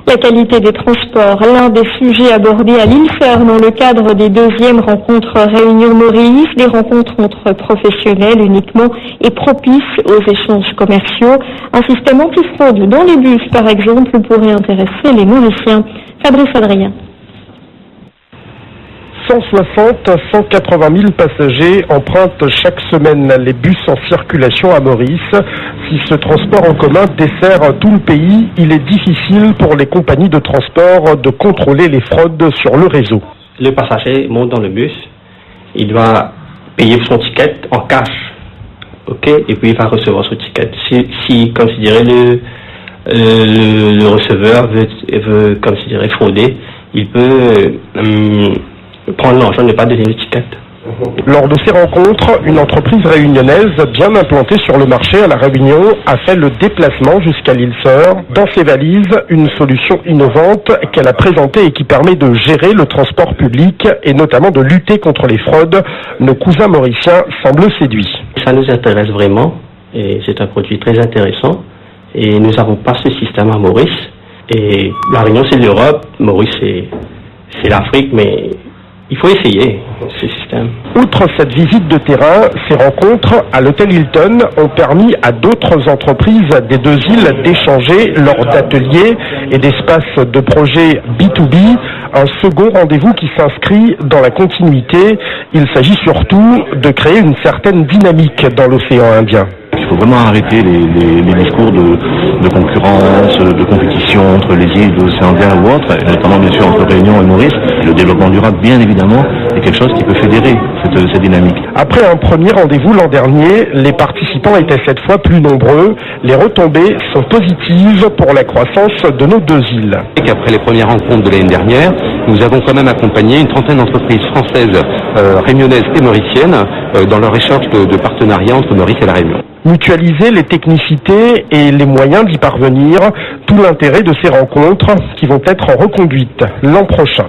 La qualité des transports, l'un des sujets abordés à l'ILFER dans le cadre des deuxièmes rencontres Réunion Maurice, des rencontres entre professionnels uniquement et propices aux échanges commerciaux. Un système anti-fraude dans les bus, par exemple, pourrait intéresser les Mauriciens. Fabrice Adrien. 160 à 180 000 passagers empruntent chaque semaine les bus en circulation à Maurice. Si ce transport en commun dessert tout le pays, il est difficile pour les compagnies de transport de contrôler les fraudes sur le réseau. Le passager monte dans le bus, il doit payer son ticket en cash, ok, et puis il va recevoir son ticket. Si comme je dirais, le receveur veut comme je dirais, frauder, il peut prendre l'argent, ne pas donner le ticket. Lors de ces rencontres, une entreprise réunionnaise bien implantée sur le marché à La Réunion a fait le déplacement jusqu'à l'ILFER. Dans ses valises, une solution innovante qu'elle a présentée et qui permet de gérer le transport public et notamment de lutter contre les fraudes. Nos cousins mauriciens semblent séduits. Ça nous intéresse vraiment et c'est un produit très intéressant et nous n'avons pas ce système à Maurice. Et La Réunion c'est l'Europe, Maurice c'est l'Afrique, mais il faut essayer ce système. Outre cette visite de terrain, ces rencontres à l'hôtel Hilton ont permis à d'autres entreprises des deux îles d'échanger lors d'ateliers et d'espaces de projets B2B. Un second rendez-vous qui s'inscrit dans la continuité. Il s'agit surtout de créer une certaine dynamique dans l'océan Indien. Il faut vraiment arrêter les discours de concurrence, de compétition entre les îles de l'océan Indien ou autres, et notamment bien sûr entre Réunion et Maurice. Le développement durable, bien évidemment, est quelque chose qui peut fédérer cette dynamique. Après un premier rendez-vous l'an dernier, les participants étaient cette fois plus nombreux. Les retombées sont positives pour la croissance de nos deux îles. Après les premières rencontres de l'année dernière, nous avons quand même accompagné une trentaine d'entreprises françaises, réunionnaises et mauriciennes dans leur recherche de partenariat entre Maurice et la Réunion. Mutualiser les technicités et les moyens d'y parvenir, tout l'intérêt de ces rencontres qui vont être en reconduite l'an prochain.